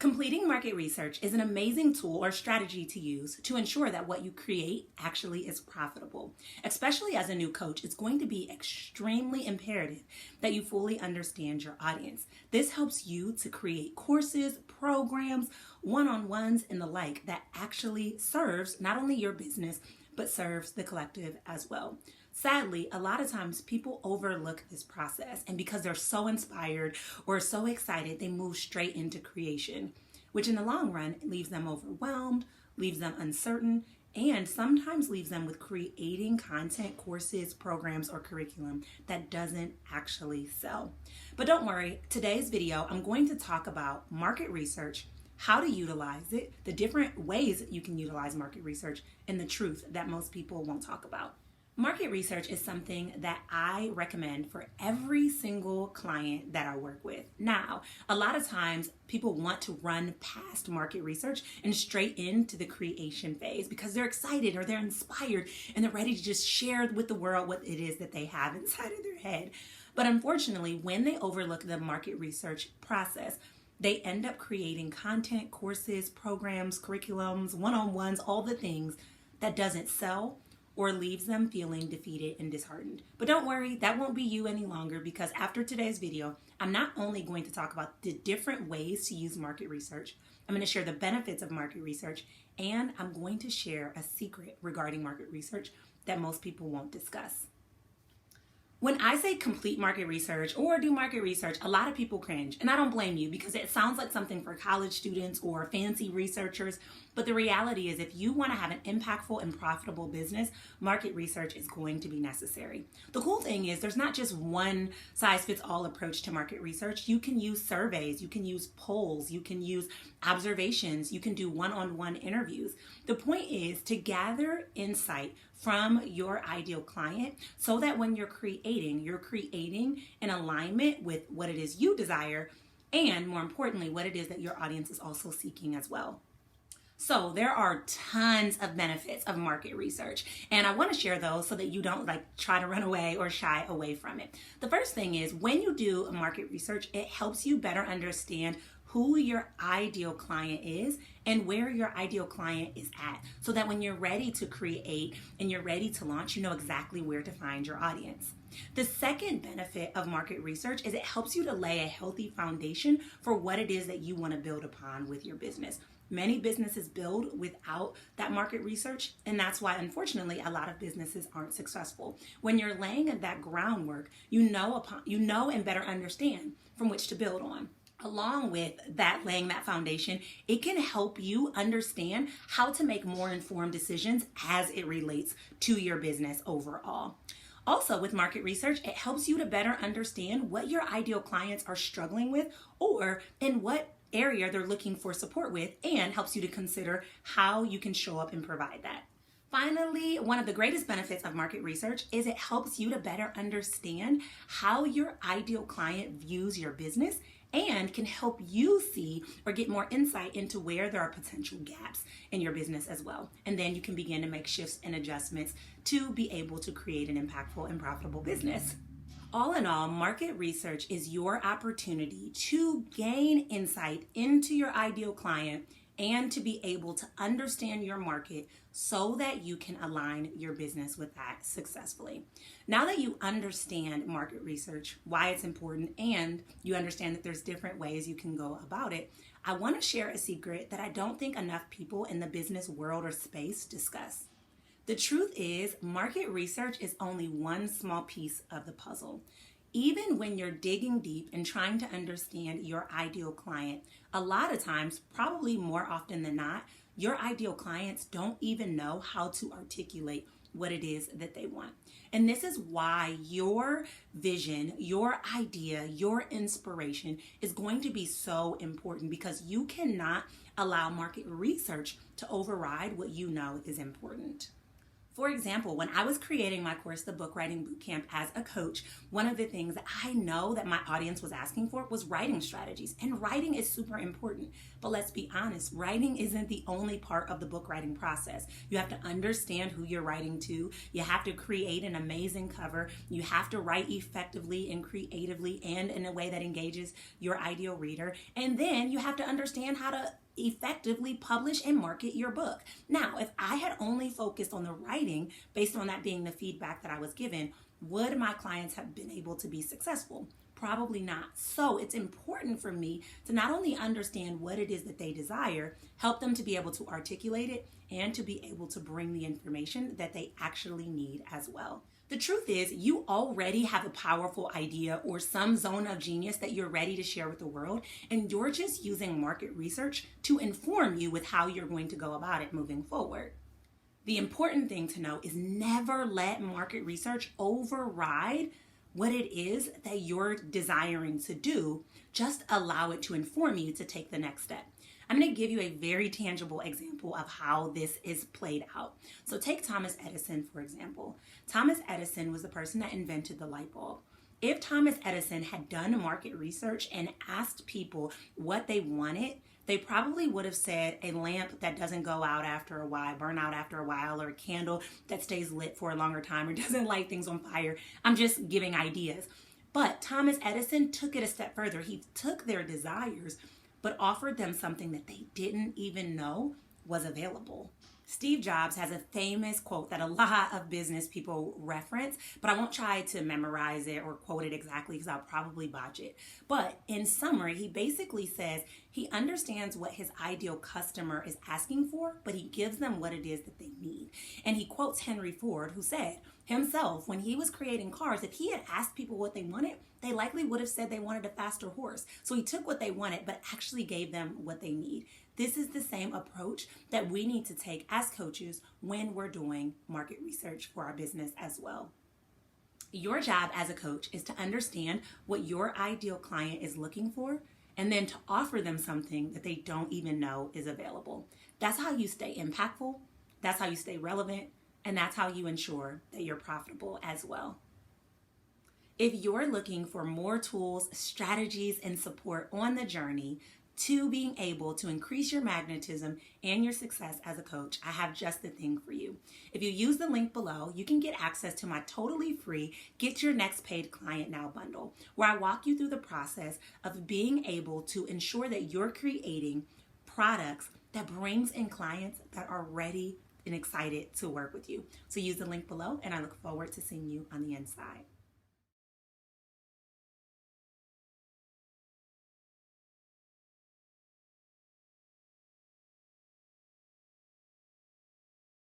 Completing market research is an amazing tool or strategy to use to ensure that what you create actually is profitable. Especially as a new coach, it's going to be extremely imperative that you fully understand your audience. This helps you to create courses, programs, one-on-ones, and the like that actually serves not only your business, but serves the collective as well. Sadly, a lot of times people overlook this process, and because they're so inspired or so excited, they move straight into creation, which in the long run leaves them overwhelmed, leaves them uncertain, and sometimes leaves them with creating content, courses, programs, or curriculum that doesn't actually sell. But don't worry, today's video, I'm going to talk about market research, how to utilize it, the different ways that you can utilize market research, and the truth that most people won't talk about. Market research is something that I recommend for every single client that I work with. Now, a lot of times people want to run past market research and straight into the creation phase because they're excited or they're inspired and they're ready to just share with the world what it is that they have inside of their head. But unfortunately, when they overlook the market research process, they end up creating content, courses, programs, curriculums, one-on-ones, all the things that doesn't sell or leaves them feeling defeated and disheartened. But don't worry, that won't be you any longer, because after today's video, I'm not only going to talk about the different ways to use market research, I'm going to share the benefits of market research, and I'm going to share a secret regarding market research that most people won't discuss. When I say complete market research or do market research, a lot of people cringe, and I don't blame you because it sounds like something for college students or fancy researchers. But the reality is, if you want to have an impactful and profitable business, market research is going to be necessary. The cool thing is there's not just one size fits all approach to market research. You can use surveys, you can use polls, you can use observations, you can do one-on-one interviews. The point is to gather insight from your ideal client so that when you're creating in alignment with what it is you desire, and more importantly, what it is that your audience is also seeking as well. So there are tons of benefits of market research, and I want to share those so that you don't try to run away or shy away from it. The first thing is, when you do market research, it helps you better understand who your ideal client is and where your ideal client is at, so that when you're ready to create and you're ready to launch, you know exactly where to find your audience. The second benefit of market research is it helps you to lay a healthy foundation for what it is that you want to build upon with your business. Many businesses build without that market research, and that's why, unfortunately, a lot of businesses aren't successful. When you're laying that groundwork, you know and better understand from which to build on. Along with that, laying that foundation, it can help you understand how to make more informed decisions as it relates to your business overall. Also, with market research, it helps you to better understand what your ideal clients are struggling with or in what area they're looking for support with, and helps you to consider how you can show up and provide that. Finally, one of the greatest benefits of market research is it helps you to better understand how your ideal client views your business and can help you see or get more insight into where there are potential gaps in your business as well. And then you can begin to make shifts and adjustments to be able to create an impactful and profitable business. All in all, market research is your opportunity to gain insight into your ideal client and to be able to understand your market so that you can align your business with that successfully. Now that you understand market research, why it's important, and you understand that there's different ways you can go about it, I want to share a secret that I don't think enough people in the business world or space discuss. The truth is, market research is only one small piece of the puzzle. Even when you're digging deep and trying to understand your ideal client, a lot of times, probably more often than not, your ideal clients don't even know how to articulate what it is that they want. And this is why your vision, your idea, your inspiration is going to be so important, because you cannot allow market research to override what you know is important. For example, when I was creating my course, the Book Writing Bootcamp, as a coach, one of the things that I know that my audience was asking for was writing strategies. And writing is super important. But let's be honest, writing isn't the only part of the book writing process. You have to understand who you're writing to. You have to create an amazing cover. You have to write effectively and creatively and in a way that engages your ideal reader. And then you have to understand how to effectively publish and market your book. Now, if I had only focused on the writing based on that being the feedback that I was given, would my clients have been able to be successful? Probably not. So it's important for me to not only understand what it is that they desire, help them to be able to articulate it, and to be able to bring the information that they actually need as well. The truth is, you already have a powerful idea or some zone of genius that you're ready to share with the world, and you're just using market research to inform you with how you're going to go about it moving forward. The important thing to know is never let market research override what it is that you're desiring to do. Just allow it to inform you to take the next step. I'm going to give you a very tangible example of how this is played out. So take Thomas Edison, for example. Thomas Edison was the person that invented the light bulb. If Thomas Edison had done market research and asked people what they wanted, they probably would have said a lamp that doesn't go out after a while, burn out after a while, or a candle that stays lit for a longer time or doesn't light things on fire. I'm just giving ideas. But Thomas Edison took it a step further. He took their desires but offered them something that they didn't even know was available. Steve Jobs has a famous quote that a lot of business people reference, but I won't try to memorize it or quote it exactly because I'll probably botch it. But in summary, he basically says he understands what his ideal customer is asking for, but he gives them what it is that they need. And he quotes Henry Ford, who said himself, when he was creating cars, if he had asked people what they wanted, they likely would have said they wanted a faster horse. So he took what they wanted, but actually gave them what they need. This is the same approach that we need to take as coaches when we're doing market research for our business as well. Your job as a coach is to understand what your ideal client is looking for and then to offer them something that they don't even know is available. That's how you stay impactful, that's how you stay relevant, and that's how you ensure that you're profitable as well. If you're looking for more tools, strategies, and support on the journey to being able to increase your magnetism and your success as a coach, I have just the thing for you. If you use the link below, you can get access to my totally free Get Your Next Paid Client Now bundle, where I walk you through the process of being able to ensure that you're creating products that brings in clients that are ready and excited to work with you. So use the link below, and I look forward to seeing you on the inside.